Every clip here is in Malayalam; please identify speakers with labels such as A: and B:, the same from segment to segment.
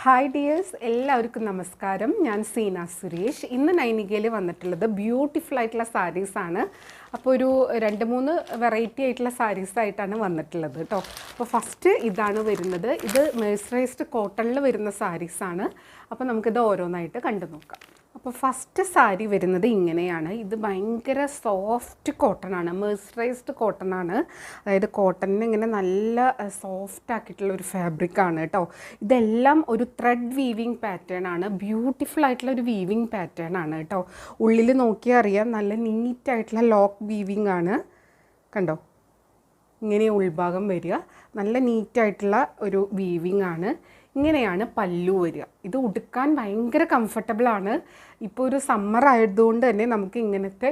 A: ഹായ് ഡിയേഴ്സ്, എല്ലാവർക്കും നമസ്കാരം. ഞാൻ സീന സുരേഷ്. ഇന്ന് നൈനികയിൽ വന്നിട്ടുള്ളത് ബ്യൂട്ടിഫുൾ ആയിട്ടുള്ള സാരീസാണ്. അപ്പോൾ ഒരു 2-3 വെറൈറ്റി ആയിട്ടുള്ള സാരീസായിട്ടാണ് വന്നിട്ടുള്ളത് കേട്ടോ. അപ്പോൾ ഫസ്റ്റ് ഇതാണ് വരുന്നത്. ഇത് മെഴ്സറൈസ്ഡ് കോട്ടണിൽ വരുന്ന സാരീസാണ്. അപ്പോൾ നമുക്കിത് ഓരോന്നായിട്ട് കണ്ടു നോക്കാം. അപ്പോൾ ഫസ്റ്റ് സാരി വരുന്നത് ഇങ്ങനെയാണ്. ഇത് ഭയങ്കര സോഫ്റ്റ് കോട്ടൺ ആണ്, മെഴ്സറൈസ്ഡ് കോട്ടൺ ആണ്. അതായത് കോട്ടണിന് ഇങ്ങനെ നല്ല സോഫ്റ്റ് ആക്കിയിട്ടുള്ള ഒരു ഫാബ്രിക്കാണ് കേട്ടോ. ഇതെല്ലാം ഒരു ത്രെഡ് വീവിങ് പാറ്റേൺ ആണ്. ബ്യൂട്ടിഫുൾ ആയിട്ടുള്ള ഒരു വീവിങ് പാറ്റേൺ ആണ് കേട്ടോ. ഉള്ളിൽ നോക്കിയാൽ അറിയാം, നല്ല നീറ്റായിട്ടുള്ള ലോക്ക് വീവിങ് ആണ്. കണ്ടോ, ഇങ്ങനെ ഉൾഭാഗം വരിക, നല്ല നീറ്റായിട്ടുള്ള ഒരു വീവിങ് ആണ്. ഇങ്ങനെയാണ് പല്ലു വരിക. ഇത് ഉടുക്കാൻ ഭയങ്കര കംഫർട്ടബിളാണ്. ഇപ്പോൾ ഒരു സമ്മർ ആയതുകൊണ്ട് തന്നെ നമുക്ക് ഇങ്ങനത്തെ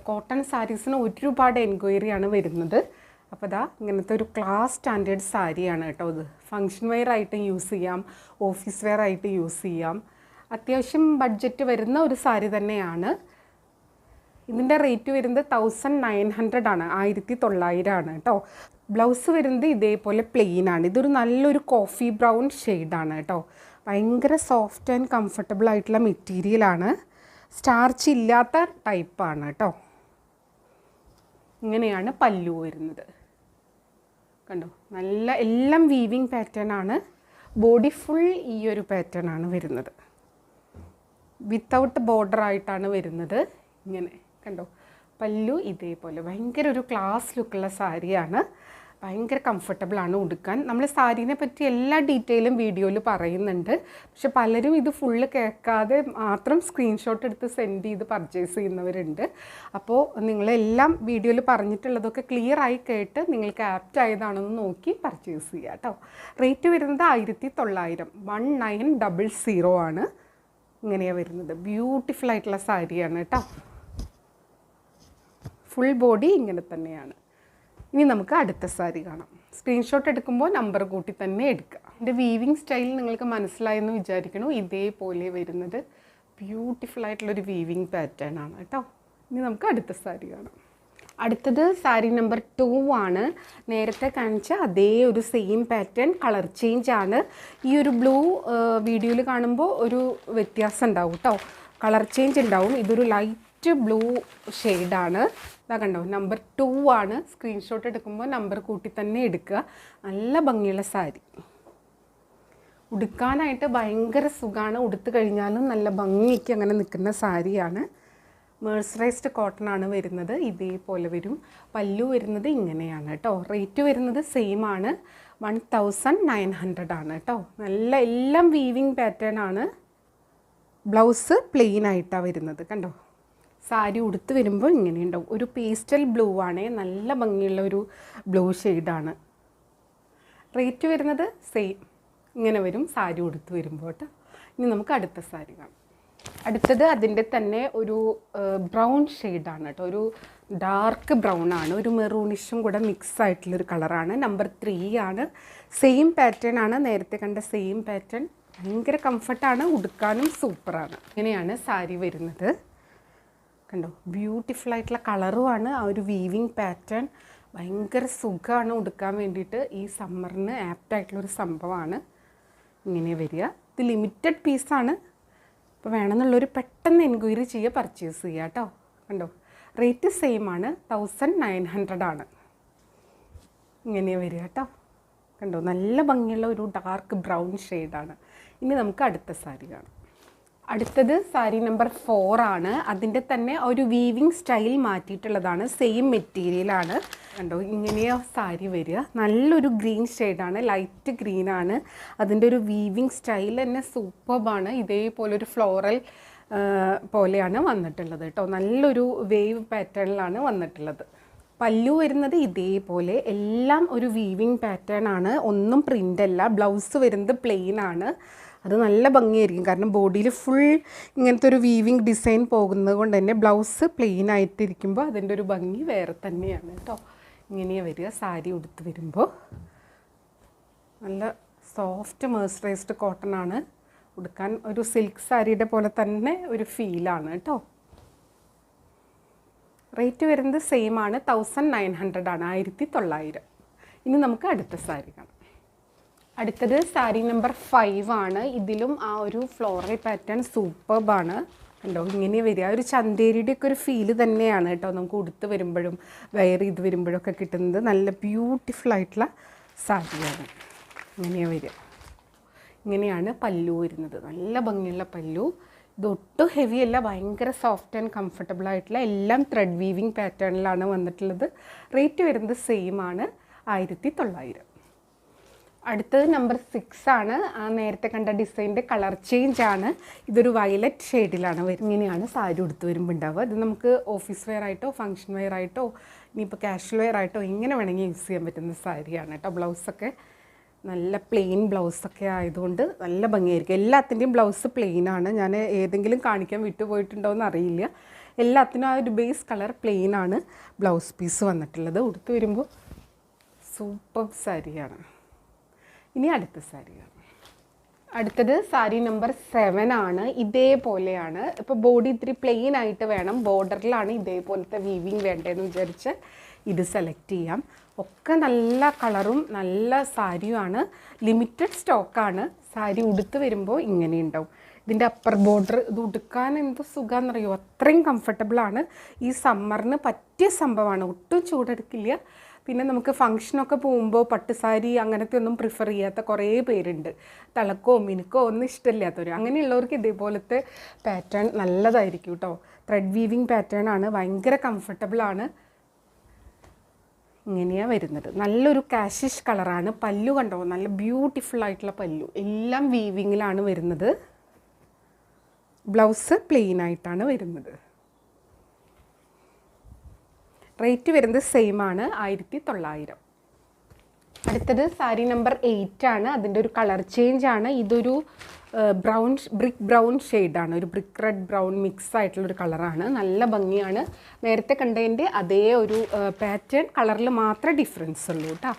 A: കോട്ടൺ സാരീസിന് ഒരുപാട് എൻക്വയറിയാണ് വരുന്നത്. അപ്പോൾ ഇതാ ഇങ്ങനത്തെ ഒരു ക്ലാസ് സ്റ്റാൻഡേർഡ് സാരിയാണ് കേട്ടോ. ഇത് ഫങ്ഷൻ വെയർ ആയിട്ട് യൂസ് ചെയ്യാം, ഓഫീസ് വെയർ ആയിട്ട് യൂസ് ചെയ്യാം. അത്യാവശ്യം ബഡ്ജറ്റ് വരുന്ന ഒരു സാരി തന്നെയാണ്. ഇതിൻ്റെ റേറ്റ് വരുന്നത് 1900 ആണ്, 1900 ആണ് കേട്ടോ. ബ്ലൗസ് വരുന്നത് ഇതേപോലെ പ്ലെയിൻ ആണ്. ഇതൊരു നല്ലൊരു കോഫി ബ്രൗൺ ഷെയ്ഡാണ് കേട്ടോ. ഭയങ്കര സോഫ്റ്റ് ആൻഡ് കംഫർട്ടബിൾ ആയിട്ടുള്ള മെറ്റീരിയലാണ്. സ്റ്റാർച്ച് ഇല്ലാത്ത ടൈപ്പാണ് കേട്ടോ. ഇങ്ങനെയാണ് പല്ലു വരുന്നത്. കണ്ടോ, നല്ല എല്ലാം വീവിങ് പാറ്റേൺ ആണ്. ബോഡി ഫുൾ ഈ ഒരു പാറ്റേൺ ആണ് വരുന്നത്. വിത്തൗട്ട് ബോർഡർ ആയിട്ടാണ് വരുന്നത്. ഇങ്ങനെ കണ്ടോ, പല്ലു ഇതേപോലെ ഭയങ്കര ഒരു ക്ലാസ് ലുക്കുള്ള സാരിയാണ്. ഭയങ്കര കംഫർട്ടബിളാണ് ഉടുക്കാൻ. നമ്മൾ സാരീനെ പറ്റി എല്ലാ ഡീറ്റെയിലും വീഡിയോയിൽ പറയുന്നുണ്ട്. പക്ഷെ പലരും ഇത് ഫുള്ള് കേൾക്കാതെ മാത്രം സ്ക്രീൻഷോട്ട് എടുത്ത് സെൻഡ് ചെയ്ത് പർച്ചേസ് ചെയ്യുന്നവരുണ്ട്. അപ്പോൾ നിങ്ങളെല്ലാം വീഡിയോയിൽ പറഞ്ഞിട്ടുള്ളതൊക്കെ ക്ലിയർ ആയി കേട്ട് നിങ്ങൾക്ക് ആപ്റ്റ് ആയതാണെന്ന് നോക്കി പർച്ചേസ് ചെയ്യുക കേട്ടോ. റേറ്റ് വരുന്നത് 1900, 1900 ആണ്. ഇങ്ങനെയാണ് വരുന്നത്. ബ്യൂട്ടിഫുൾ ആയിട്ടുള്ള സാരിയാണ് കേട്ടോ. ഫുൾ ബോഡി ഇങ്ങനെ തന്നെയാണ്. ഇനി നമുക്ക് അടുത്ത സാരി കാണാം. സ്ക്രീൻഷോട്ട് എടുക്കുമ്പോൾ നമ്പർ കൂട്ടി തന്നെ എടുക്കുക. എൻ്റെ വീവിങ് സ്റ്റൈൽ നിങ്ങൾക്ക് മനസ്സിലായെന്ന് വിചാരിക്കണു. ഇതേപോലെ വരുന്നത് ബ്യൂട്ടിഫുൾ ആയിട്ടുള്ളൊരു വീവിങ് പാറ്റേൺ ആണ് കേട്ടോ. ഇനി നമുക്ക് അടുത്ത സാരി കാണാം. അടുത്തത് സാരി നമ്പർ 2 ആണ്. നേരത്തെ കാണിച്ച അതേ ഒരു സെയിം പാറ്റേൺ, കളർ ചേഞ്ച് ആണ്. ഈ ഒരു ബ്ലൂ വീഡിയോയിൽ കാണുമ്പോൾ ഒരു വ്യത്യാസം ഉണ്ടാവും കേട്ടോ, കളർ ചേഞ്ച് ഉണ്ടാവും. ഇതൊരു ലൈറ്റ് ബ്ലൂ ഷെയ്ഡാണ്. ഇതാ കണ്ടോ, നമ്പർ 2 ആണ്. സ്ക്രീൻഷോട്ട് എടുക്കുമ്പോൾ നമ്പർ കൂട്ടി തന്നെ എടുക്കുക. നല്ല ഭംഗിയുള്ള സാരി, ഉടുക്കാനായിട്ട് ഭയങ്കര സുഖമാണ്. ഉടുത്ത് കഴിഞ്ഞാലും നല്ല ഭംഗിക്ക് അങ്ങനെ നിൽക്കുന്ന സാരിയാണ്. മെഴ്സറൈസ്ഡ് കോട്ടൺ ആണ് വരുന്നത്. ഇതേപോലെ വരും. പല്ലു വരുന്നത് ഇങ്ങനെയാണ് കേട്ടോ. റേറ്റ് വരുന്നത് സെയിം ആണ്, 1900 ആണ് കേട്ടോ. നല്ല എല്ലാം വീവിങ് പാറ്റേൺ ആണ്. ബ്ലൗസ് പ്ലെയിൻ ആയിട്ടാണ് വരുന്നത്. കണ്ടോ, സാരി ഉടുത്ത് വരുമ്പോൾ ഇങ്ങനെയുണ്ടാവും. ഒരു പേസ്റ്റൽ ബ്ലൂ ആണ്, നല്ല ഭംഗിയുള്ള ഒരു ബ്ലൂ ഷെയ്ഡാണ്. റേറ്റ് വരുന്നത് സെയിം ഇങ്ങനെ വരും സാരി ഉടുത്ത് വരുമ്പോൾ കേട്ടോ. ഇനി നമുക്ക് അടുത്ത സാരി കാണാം. അടുത്തത് അതിൻ്റെ തന്നെ ഒരു ബ്രൗൺ ഷെയ്ഡാണ് കേട്ടോ. ഒരു ഡാർക്ക് ബ്രൗൺ ആണ്, ഒരു മെറൂണിഷും കൂടെ മിക്സ് ആയിട്ടുള്ളൊരു കളറാണ്. നമ്പർ 3 ആണ്. സെയിം പാറ്റേൺ ആണ്, നേരത്തെ കണ്ട സെയിം പാറ്റേൺ. ഭയങ്കര കംഫർട്ടാണ്, ഉടുക്കാനും സൂപ്പറാണ്. ഇങ്ങനെയാണ് സാരി വരുന്നത്. കണ്ടോ, ബ്യൂട്ടിഫുൾ ആയിട്ടുള്ള കളറുമാണ്. ആ ഒരു വീവിങ് പാറ്റേൺ ഭയങ്കര സുഖമാണ് ഉടുക്കാൻ വേണ്ടിയിട്ട്. ഈ സമ്മറിന് ആപ്റ്റായിട്ടുള്ളൊരു സംഭവമാണ്. ഇങ്ങനെ വരിക. ഇത് ലിമിറ്റഡ് പീസാണ്. അപ്പോൾ വേണമെന്നുള്ളൊരു പെട്ടെന്ന് എൻക്വയറി ചെയ്യുക, പർച്ചേസ് ചെയ്യുക കേട്ടോ. കണ്ടോ, റേറ്റ് സെയിം ആണ്, 1900 ആണ്. ഇങ്ങനെ വരിക കേട്ടോ. കണ്ടോ, നല്ല ഭംഗിയുള്ള ഒരു ഡാർക്ക് ബ്രൗൺ ഷെയ്ഡാണ്. ഇനി നമുക്ക് അടുത്ത സാരി കാണാം. അടുത്തത് സാരി നമ്പർ 4 ആണ്. അതിൻ്റെ തന്നെ ഒരു വീവിങ് സ്റ്റൈൽ മാറ്റിയിട്ടുള്ളതാണ്. സെയിം മെറ്റീരിയലാണ്. കണ്ടോ, ഇങ്ങനെയാ സാരി വരിക. നല്ലൊരു ഗ്രീൻ ഷെയ്ഡാണ്, ലൈറ്റ് ഗ്രീനാണ്. അതിൻ്റെ ഒരു വീവിങ് സ്റ്റൈൽ തന്നെ സൂപ്പർബാണ്. ഇതേപോലൊരു ഫ്ലോറൽ പോലെയാണ് വന്നിട്ടുള്ളത് കേട്ടോ. നല്ലൊരു വേവ് പാറ്റേണിലാണ് വന്നിട്ടുള്ളത്. പല്ലു വരുന്നത് ഇതേപോലെ, എല്ലാം ഒരു വീവിങ് പാറ്റേൺ ആണ്, ഒന്നും പ്രിൻ്റ് അല്ല. ബ്ലൗസ് വരുന്നത് പ്ലെയിൻ ആണ്. അത് നല്ല ഭംഗിയായിരിക്കും, കാരണം ബോഡിയിൽ ഫുൾ ഇങ്ങനത്തെ ഒരു വീവിങ് ഡിസൈൻ പോകുന്നത് കൊണ്ട് തന്നെ ബ്ലൗസ് പ്ലെയിൻ ആയിട്ടിരിക്കുമ്പോൾ അതിൻ്റെ ഒരു ഭംഗി വേറെ തന്നെയാണ് കേട്ടോ. ഇങ്ങനെയാണ് വരിക സാരി ഉടുത്ത് വരുമ്പോൾ. നല്ല സോഫ്റ്റ് മെഴ്സറൈസ്ഡ് കോട്ടൺ ആണ്. ഉടുക്കാൻ ഒരു സിൽക്ക് സാരിയുടെ പോലെ തന്നെ ഒരു ഫീലാണ് കേട്ടോ. റേറ്റ് വരുന്നത് സെയിം ആണ്, 1900 ആണ്, 1900. ഇനി നമുക്ക് അടുത്ത സാരി കാണാം. അടുത്തത് സാരി നമ്പർ 5 ആണ്. ഇതിലും ആ ഒരു ഫ്ലോറൽ പാറ്റേൺ സൂപ്പർബാണ്. കണ്ടോ, ഇങ്ങനെ വരിക ഒരു ചന്തേരിയുടെ ഒക്കെ ഒരു ഫീല് തന്നെയാണ് കേട്ടോ നമുക്ക് ഉടുത്ത് വരുമ്പോഴും വെയർ ചെയ്ത് വരുമ്പോഴൊക്കെ കിട്ടുന്നത്. നല്ല ബ്യൂട്ടിഫുൾ ആയിട്ടുള്ള സാരിയാണ്. ഇങ്ങനെയാണ് വരിക. ഇങ്ങനെയാണ് പല്ലു വരുന്നത്. നല്ല ഭംഗിയുള്ള പല്ലു. ഇതൊട്ടും ഹെവി അല്ല, ഭയങ്കര സോഫ്റ്റ് ആൻഡ് കംഫർട്ടബിൾ ആയിട്ടുള്ള എല്ലാം ത്രെഡ് വീവിങ് പാറ്റേണിലാണ് വന്നിട്ടുള്ളത്. റേറ്റ് വരുന്നത് സെയിം ആണ്, 1900. അടുത്തത് നമ്പർ 6 ആണ്. നേരത്തെ കണ്ട ഡിസൈൻ്റെ കളർ ചേഞ്ച് ആണ്. ഇതൊരു വയലറ്റ് ഷെയ്ഡിലാണ് വരുന്നത്. ഇങ്ങനെയാണ് സാരി ഉടുത്ത് വരുമ്പോൾ ഉണ്ടാവുക. ഇത് നമുക്ക് ഓഫീസ് വെയർ ആയിട്ടോ ഫംഗ്ഷൻ വെയർ ആയിട്ടോ ഇനിയിപ്പോൾ കാഷ്വൽ വെയർ ആയിട്ടോ എങ്ങനെ വേണമെങ്കിൽ യൂസ് ചെയ്യാൻ പറ്റുന്ന സാരിയാണ് കേട്ടോ. ബ്ലൗസൊക്കെ നല്ല പ്ലെയിൻ ബ്ലൗസൊക്കെ ആയതുകൊണ്ട് നല്ല ഭംഗിയായിരിക്കും. എല്ലാത്തിൻ്റെയും ബ്ലൗസ് പ്ലെയിനാണ്. ഞാൻ ഏതെങ്കിലും കാണിക്കാൻ വിട്ടുപോയിട്ടുണ്ടോ എന്ന് അറിയില്ല. എല്ലാത്തിനും ആ ഒരു ബേസ് കളർ പ്ലെയിനാണ് ബ്ലൗസ് പീസ് വന്നിട്ടുള്ളത്. ഉടുത്ത് വരുമ്പോൾ സൂപ്പർ സാരിയാണ്. ഇനി അടുത്ത സാരിയാണ്. അടുത്തത് സാരി നമ്പർ 7 ആണ്. ഇതേപോലെയാണ്. ഇപ്പോൾ ബോഡി ഇത്തിരി പ്ലെയിൻ ആയിട്ട് വേണം, ബോർഡറിലാണ് ഇതേപോലത്തെ വീവിങ് വേണ്ടതെന്ന് വിചാരിച്ച് ഇത് സെലക്ട് ചെയ്യാം. ഒക്കെ നല്ല കളറും നല്ല സാരിയുമാണ്. ലിമിറ്റഡ് സ്റ്റോക്കാണ്. സാരി ഉടുത്ത് വരുമ്പോൾ ഇങ്ങനെ ഉണ്ടാവും. ഇതിൻ്റെ അപ്പർ ബോർഡർ ഇത് ഉടുക്കാൻ എന്ത് സുഖമാണെന്നറിയോ, അത്രയും കംഫർട്ടബിളാണ്. ഈ സമ്മറിന് പറ്റിയ സംഭവമാണ്. ഒട്ടും ചൂടെടുക്കില്ല. പിന്നെ നമുക്ക് ഫംഗ്ഷനൊക്കെ പോകുമ്പോൾ പട്ടുസാരി അങ്ങനത്തെ ഒന്നും പ്രിഫർ ചെയ്യാത്ത കുറേ പേരുണ്ട്. തിളക്കോ മിനുക്കോ ഒന്നും ഇഷ്ടമില്ലാത്തവർ. അങ്ങനെയുള്ളവർക്ക് ഇതേപോലത്തെ പാറ്റേൺ നല്ലതായിരിക്കും കേട്ടോ. ത്രെഡ് വീവിങ് പാറ്റേൺ ആണ്, ഭയങ്കര കംഫർട്ടബിളാണ്. ഇങ്ങനെയാണ് വരുന്നത്. നല്ലൊരു കാഷിഷ് കളറാണ്. പല്ലു കണ്ടോ, നല്ല ബ്യൂട്ടിഫുൾ ആയിട്ടുള്ള പല്ലു. എല്ലാം വീവിങ്ങിലാണ് വരുന്നത്. ബ്ലൗസ് പ്ലെയിൻ ആയിട്ടാണ് വരുന്നത്. റേറ്റ് വരുന്നത് സെയിം ആണ്, 1900. അടുത്തത് സാരി നമ്പർ 8 ആണ്. അതിൻ്റെ ഒരു കളർ ചേഞ്ച് ആണ്. ഇതൊരു ബ്രിക്ക് ബ്രൗൺ ഷെയ്ഡാണ്. ഒരു ബ്രിക്ക് റെഡ് ബ്രൗൺ മിക്സ് ആയിട്ടുള്ളൊരു കളറാണ്. നല്ല ഭംഗിയാണ്. നേരത്തെ കണ്ടതിൻ്റെ അതേ ഒരു പാറ്റേൺ കളറിൽ മാത്രമേ ഡിഫറൻസ് ഉള്ളൂ കേട്ടോ.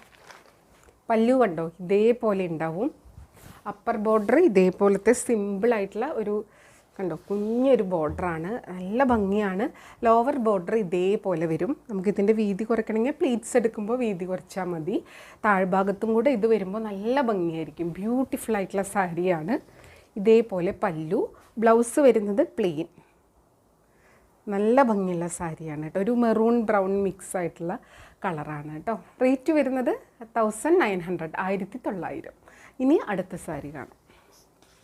A: പല്ലു കണ്ടോ, ഇതേപോലെ ഉണ്ടാവും. അപ്പർ ബോർഡർ ഇതേപോലത്തെ സിമ്പിളായിട്ടുള്ള ഒരു കണ്ടോ കുഞ്ഞൊരു ബോർഡറാണ്. നല്ല ഭംഗിയാണ്. ലോവർ ബോർഡർ ഇതേപോലെ വരും. നമുക്കിതിൻ്റെ വീതി കുറയ്ക്കണമെങ്കിൽ പ്ലീറ്റ്സ് എടുക്കുമ്പോൾ വീതി കുറച്ചാൽ മതി. താഴ്ഭാഗത്തും കൂടെ ഇത് വരുമ്പോൾ നല്ല ഭംഗിയായിരിക്കും. ബ്യൂട്ടിഫുൾ ആയിട്ടുള്ള സാരിയാണ്. ഇതേപോലെ പല്ലു. ബ്ലൗസ് വരുന്നത് പ്ലെയിൻ. നല്ല ഭംഗിയുള്ള സാരിയാണ് കേട്ടോ. ഒരു മെറൂൺ ബ്രൗൺ മിക്സ് ആയിട്ടുള്ള കളറാണ് കേട്ടോ. റേറ്റ് വരുന്നത് 1900, 1900. ഇനി അടുത്ത സാരി കാണാം.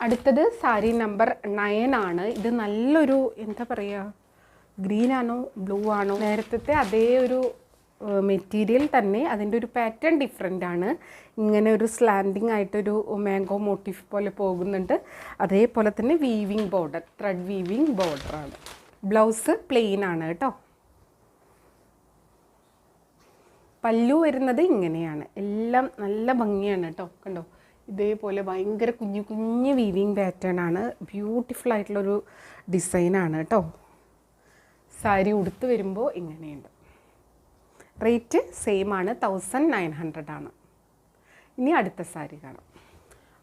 A: അടുത്തത് സാരി നമ്പർ 9 ആണ്. ഇത് നല്ലൊരു എന്താ പറയുക, ഗ്രീനാണോ ബ്ലൂ ആണോ, നേരത്തെ അതേ ഒരു മെറ്റീരിയൽ തന്നെ, അതിൻ്റെ ഒരു പാറ്റേൺ ഡിഫറെൻ്റ് ആണ്. ഇങ്ങനെ ഒരു സ്ലാൻഡിങ് ആയിട്ടൊരു മാംഗോ മോട്ടീഫ് പോലെ പോകുന്നുണ്ട്. അതേപോലെ തന്നെ വീവിങ് ബോർഡർ, ത്രെഡ് വീവിങ് ബോർഡറാണ്. ബ്ലൗസ് പ്ലെയിൻ ആണ് കേട്ടോ. പല്ലു വരുന്നത് ഇങ്ങനെയാണ്. എല്ലാം നല്ല ഭംഗിയാണ് കേട്ടോ. കണ്ടോ, ഇതേപോലെ ഭയങ്കര കുഞ്ഞു കുഞ്ഞു വീവിങ് പാറ്റേൺ ആണ്. ബ്യൂട്ടിഫുൾ ആയിട്ടുള്ളൊരു ഡിസൈനാണ് കേട്ടോ. സാരി ഉടുത്ത് വരുമ്പോൾ ഇങ്ങനെയുണ്ട്. റേറ്റ് സെയിം ആണ്, 1900 ആണ്. ഇനി അടുത്ത സാരി കാണാം.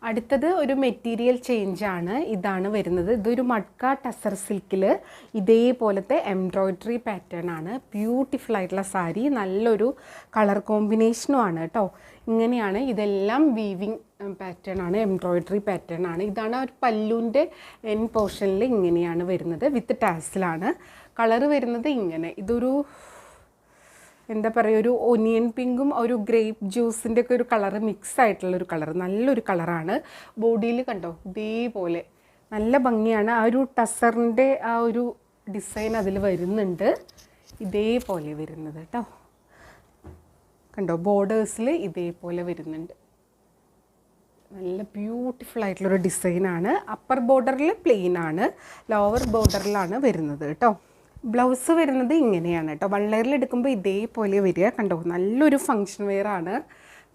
A: അടുത്തത് ഒരു മെറ്റീരിയൽ ചേഞ്ചാണ്. ഇതാണ് വരുന്നത്. ഇതൊരു മഡ്ക ടസർ സിൽക്കിൽ ഇതേപോലത്തെ എംബ്രോയ്ഡറി പാറ്റേൺ ആണ്. ബ്യൂട്ടിഫുൾ ആയിട്ടുള്ള സാരി. നല്ലൊരു കളർ കോമ്പിനേഷനും ആണ് കേട്ടോ. ഇങ്ങനെയാണ്. ഇതെല്ലാം വീവിങ് പാറ്റേൺ ആണ്, എംബ്രോയ്ഡറി പാറ്റേൺ ആണ്. ഇതാണ് ഒരു പല്ലുവിൻ്റെ എൻ പോർഷനിൽ ഇങ്ങനെയാണ് വരുന്നത്. വിത്ത് ടാസിലാണ്. കളറ് വരുന്നത് ഇങ്ങനെ. ഇതൊരു എന്താ പറയുക, ഒരു ഒനിയൻ പിങ്കും ഒരു ഗ്രേപ്പ് ജ്യൂസിൻ്റെ ഒക്കെ ഒരു കളറ് മിക്സ് ആയിട്ടുള്ളൊരു കളർ. നല്ലൊരു കളറാണ്. ബോഡിയിൽ കണ്ടോ ഇതേപോലെ നല്ല ഭംഗിയാണ്. ആ ഒരു ടസറിൻ്റെ ആ ഒരു ഡിസൈൻ അതിൽ വരുന്നുണ്ട്. ഇതേപോലെ വരുന്നത് കേട്ടോ. കണ്ടോ, ബോർഡേഴ്സിൽ ഇതേപോലെ വരുന്നുണ്ട്. നല്ല ബ്യൂട്ടിഫുൾ ആയിട്ടുള്ളൊരു ഡിസൈനാണ്. അപ്പർ ബോർഡറിൽ പ്ലെയിൻ ആണ്, ലോവർ ബോർഡറിലാണ് വരുന്നത് കേട്ടോ. ബ്ലൗസ് വരുന്നത് ഇങ്ങനെയാണ് കേട്ടോ. വൺ ലെയറിൽ എടുക്കുമ്പോൾ ഇതേപോലെ വരിക. കണ്ടോ, നല്ലൊരു ഫങ്ഷൻ വെയർ ആണ്,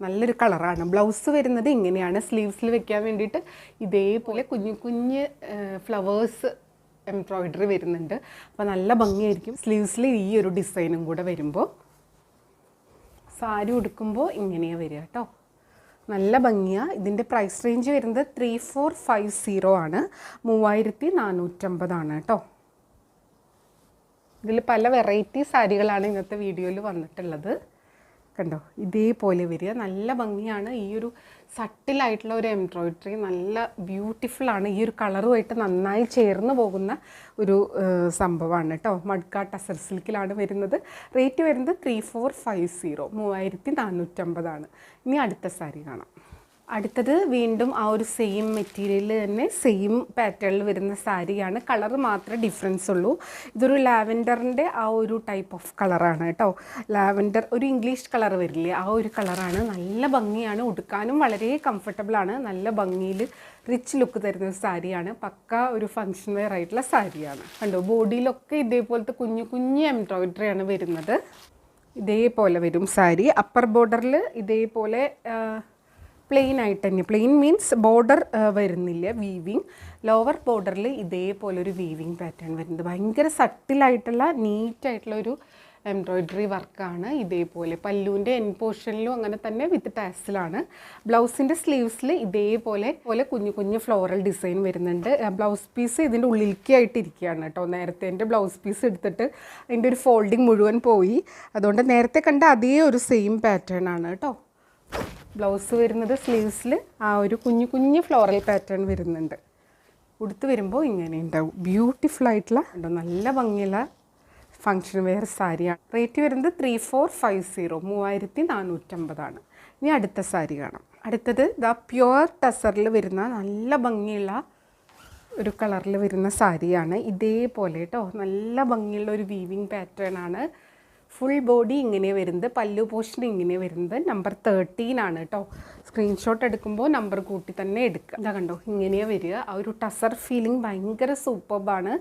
A: നല്ലൊരു കളറാണ്. ബ്ലൗസ് വരുന്നത് ഇങ്ങനെയാണ്. സ്ലീവ്സിൽ വെക്കാൻ വേണ്ടിയിട്ട് ഇതേപോലെ കുഞ്ഞു കുഞ്ഞ് ഫ്ലവേഴ്സ് എംബ്രോയ്ഡറി വരുന്നുണ്ട്. അപ്പോൾ നല്ല ഭംഗിയായിരിക്കും. സ്ലീവ്സിൽ ഈ ഒരു ഡിസൈനും കൂടെ വരുമ്പോൾ സാരി ഉടുക്കുമ്പോൾ ഇങ്ങനെയാണ് വരിക കേട്ടോ. നല്ല ഭംഗിയാണ്. ഇതിൻ്റെ പ്രൈസ് റേഞ്ച് വരുന്നത് 3450 ആണ്, 3450 ആണ് കേട്ടോ. ഇതിൽ പല വെറൈറ്റി സാരികളാണ് ഇന്നത്തെ വീഡിയോയിൽ വന്നിട്ടുള്ളത്. കണ്ടോ ഇതേപോലെ വരിക. നല്ല ഭംഗിയാണ്. ഈ ഒരു സട്ടിലായിട്ടുള്ള ഒരു എംബ്രോയിഡറി നല്ല ബ്യൂട്ടിഫുള്ളാണ്. ഈ ഒരു കളറുമായിട്ട് നന്നായി ചേർന്ന് പോകുന്ന ഒരു സംഭവമാണ് കേട്ടോ. മഡ്ക ടസർ സിൽക്കിലാണ് വരുന്നത്. റേറ്റ് വരുന്നത് 3450, 3450. ഇനി അടുത്ത സാരി കാണാം. അടുത്തത് വീണ്ടും ആ ഒരു സെയിം മെറ്റീരിയൽ തന്നെ സെയിം പാറ്റേണിൽ വരുന്ന സാരിയാണ്. കളർ മാത്രമേ ഡിഫറൻസ് ഉള്ളൂ. ഇതൊരു ലാവൻഡറിൻ്റെ ആ ഒരു ടൈപ്പ് ഓഫ് കളറാണ് കേട്ടോ. ലാവൻഡർ ഒരു ഇംഗ്ലീഷ് കളർ വരില്ലേ, ആ ഒരു കളറാണ്. നല്ല ഭംഗിയാണ്. ഉടുക്കാനും വളരെ കംഫർട്ടബിളാണ്. നല്ല ഭംഗിയിൽ റിച്ച് ലുക്ക് തരുന്ന ഒരു സാരിയാണ്. പക്ക ഒരു ഫങ്ഷൻ വെയർ ആയിട്ടുള്ള സാരിയാണ്. കണ്ടോ ബോഡിയിലൊക്കെ ഇതേപോലത്തെ കുഞ്ഞു കുഞ്ഞു എംബ്രോയിഡറിയാണ് വരുന്നത്. ഇതേപോലെ വരും സാരി. അപ്പർ ബോർഡറിൽ ഇതേപോലെ പ്ലെയിൻ ആയിട്ട് തന്നെ, പ്ലെയിൻ മീൻസ് ബോർഡർ വരുന്നില്ല, വീവിങ്. ലോവർ ബോർഡറിൽ ഇതേപോലെ ഒരു വീവിങ് പാറ്റേൺ വരുന്നത്. ഭയങ്കര സട്ടിലായിട്ടുള്ള നീറ്റായിട്ടുള്ള ഒരു എംബ്രോയിഡറി വർക്കാണ്. ഇതേപോലെ പല്ലുവിൻ്റെ എൻ പോർഷനിലും അങ്ങനെ തന്നെ വിത്ത് ടാസിലാണ്. ബ്ലൗസിൻ്റെ സ്ലീവ്സിൽ ഇതേപോലെ കുഞ്ഞു കുഞ്ഞു ഫ്ലോറൽ ഡിസൈൻ വരുന്നുണ്ട്. ബ്ലൗസ് പീസ് ഇതിൻ്റെ ഉള്ളിലേക്കായിട്ട് ഇരിക്കുകയാണ് കേട്ടോ. നേരത്തെ എൻ്റെ ബ്ലൗസ് പീസ് എടുത്തിട്ട് അതിൻ്റെ ഒരു ഫോൾഡിങ് മുഴുവൻ പോയി. അതുകൊണ്ട് നേരത്തെ കണ്ട അതേ ഒരു സെയിം പാറ്റേൺ ആണ് കേട്ടോ. ബ്ലൗസ് വരുന്നത് സ്ലീവ്സിൽ ആ ഒരു കുഞ്ഞു കുഞ്ഞു ഫ്ലോറൽ പാറ്റേൺ വരുന്നുണ്ട്. ഉടുത്ത് വരുമ്പോൾ ഇങ്ങനെ ഉണ്ടാവും. ബ്യൂട്ടിഫുൾ ആയിട്ടുള്ള നല്ല ഭംഗിയുള്ള ഫങ്ഷൻ വെയർ സാരിയാണ്. റേറ്റ് വരുന്നത് 3450, 3450. ഇനി അടുത്ത സാരി കാണാം. അടുത്തത് പ്യുവർ ടസറിൽ വരുന്ന നല്ല ഭംഗിയുള്ള ഒരു കളറിൽ വരുന്ന സാരിയാണ്. ഇതേപോലെ കേട്ടോ നല്ല ഭംഗിയുള്ള ഒരു വീവിങ് പാറ്റേൺ ആണ്. ഫുൾ ബോഡി ഇങ്ങനെ വരുന്നത്. പല്ലു പോർഷൻ ഇങ്ങനെ വരുന്നത്. നമ്പർ 13 ആണ് കേട്ടോ. സ്ക്രീൻഷോട്ട് എടുക്കുമ്പോൾ നമ്പർ കൂട്ടി തന്നെ എടുക്കുക. ഇതാ കണ്ടോ ഇങ്ങനെയാണ് വരിക. ആ ഒരു ടസർ ഫീലിംഗ് ഭയങ്കര സൂപ്പർബാണ്.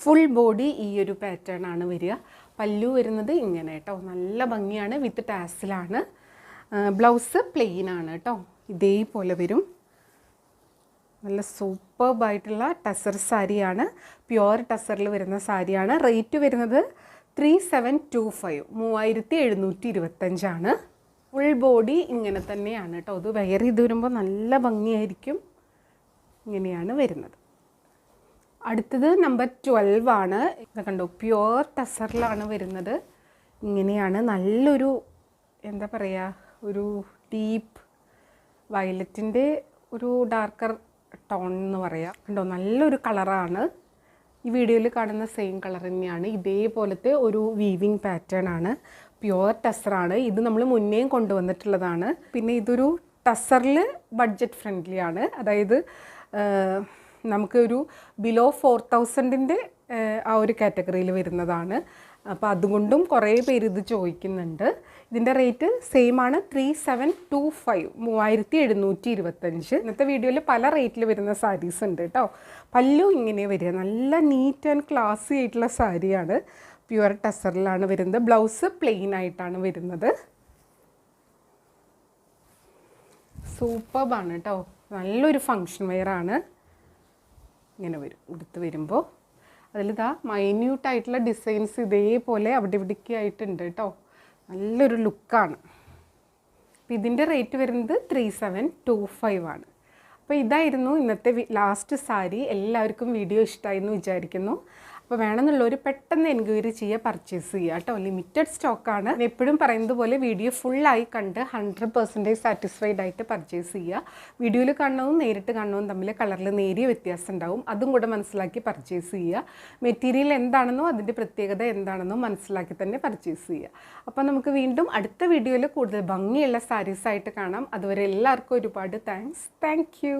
A: ഫുൾ ബോഡി ഈ ഒരു പാറ്റേൺ ആണ് വരിക. പല്ലു വരുന്നത് ഇങ്ങനെ കേട്ടോ. നല്ല ഭംഗിയാണ്. വിത്ത് ടാസിലാണ്. ബ്ലൗസ് പ്ലെയിൻ ആണ് കേട്ടോ. ഇതേപോലെ വരും. നല്ല സൂപ്പർബായിട്ടുള്ള ടസർ സാരിയാണ്. പ്യുവർ ടസറിൽ വരുന്ന സാരിയാണ്. റേറ്റ് വരുന്നത് 3725, 3725. ഫുൾ ബോഡി ഇങ്ങനെ തന്നെയാണ് കേട്ടോ. അത് വെയർ ചെയ്ത് വരുമ്പോൾ നല്ല ഭംഗിയായിരിക്കും. ഇങ്ങനെയാണ് വരുന്നത്. അടുത്തത് നമ്പർ 12 ആണ്. ഇത് കണ്ടോ പ്യുവർ ടസറിലാണ് വരുന്നത്. ഇങ്ങനെയാണ് നല്ലൊരു എന്താ പറയുക, ഒരു ഡീപ്പ് വയലറ്റിൻ്റെ ഒരു ഡാർക്കർ ടോൺ എന്ന് പറയാം. കണ്ടോ നല്ലൊരു കളറാണ്. ഈ വീഡിയോയിൽ കാണുന്ന സെയിം കളർ തന്നെയാണ്. ഇതേപോലത്തെ ഒരു വീവിങ് പാറ്റേൺ ആണ്. പ്യുവർ ടസറാണ്. ഇത് നമ്മൾ മുന്നേയും കൊണ്ടുവന്നിട്ടുള്ളതാണ്. പിന്നെ ഇതൊരു ടസറിൽ ബഡ്ജറ്റ് ഫ്രണ്ട്ലി ആണ്. അതായത് നമുക്കൊരു ബിലോ 4000ൻ്റെ ആ ഒരു കാറ്റഗറിയിൽ വരുന്നതാണ്. അപ്പോൾ അതുകൊണ്ടും കുറേ പേര് ഇത് ചോദിക്കുന്നുണ്ട്. ഇതിൻ്റെ റേറ്റ് സെയിം ആണ്, 3725, 3725. ഇന്നത്തെ വീഡിയോയിൽ പല റേറ്റിൽ വരുന്ന സാരീസ് ഉണ്ട് കേട്ടോ. പല്ലു ഇങ്ങനെ വരിക. നല്ല നീറ്റ് ആൻഡ് ക്ലാസി ആയിട്ടുള്ള സാരിയാണ്. പ്യുവർ ടസറിലാണ് വരുന്നത്. ബ്ലൗസ് പ്ലെയിൻ ആയിട്ടാണ് വരുന്നത്. സൂപ്പർബാണ് കേട്ടോ. നല്ലൊരു ഫങ്ഷൻ വെയർ ആണ്. ഇങ്ങനെ വരും ഉടുത്ത് വരുമ്പോൾ. അതിലിതാ മൈന്യൂട്ടായിട്ടുള്ള ഡിസൈൻസ് ഇതേപോലെ അവിടെ ഇവിടേക്ക് ആയിട്ടുണ്ട് കേട്ടോ. നല്ലൊരു ലുക്കാണ്. അപ്പോൾ ഇതിൻ്റെ റേറ്റ് വരുന്നത് 3725 ആണ്. അപ്പോൾ ഇതായിരുന്നു ഇന്നത്തെ ലാസ്റ്റ് സാരി. എല്ലാവർക്കും വീഡിയോ ഇഷ്ടമായി എന്ന് വിചാരിക്കുന്നു. അപ്പോൾ വേണമെന്നുള്ളവർ പെട്ടെന്ന് എൻക്വയറി ചെയ്യുക, പർച്ചേസ് ചെയ്യുക കേട്ടോ. ലിമിറ്റഡ് സ്റ്റോക്കാണ്. എപ്പോഴും പറയുന്നത് പോലെ വീഡിയോ ഫുള്ളായി കണ്ട് 100% സാറ്റിസ്ഫൈഡ് ആയിട്ട് പർച്ചേസ് ചെയ്യുക. വീഡിയോയിൽ കാണുന്നതും നേരിട്ട് കാണുന്നതും തമ്മിൽ കളറിൽ നേരിയ വ്യത്യാസം ഉണ്ടാവും. അതും കൂടെ മനസ്സിലാക്കി പർച്ചേസ് ചെയ്യുക. മെറ്റീരിയൽ എന്താണെന്നോ അതിൻ്റെ പ്രത്യേകത എന്താണെന്നോ മനസ്സിലാക്കി തന്നെ പർച്ചേസ് ചെയ്യുക. അപ്പോൾ നമുക്ക് വീണ്ടും അടുത്ത വീഡിയോയിൽ കൂടുതൽ ഭംഗിയുള്ള സാരീസായിട്ട് കാണാം. അതുവരെ എല്ലാവർക്കും ഒരുപാട് താങ്ക്സ്. Thank you.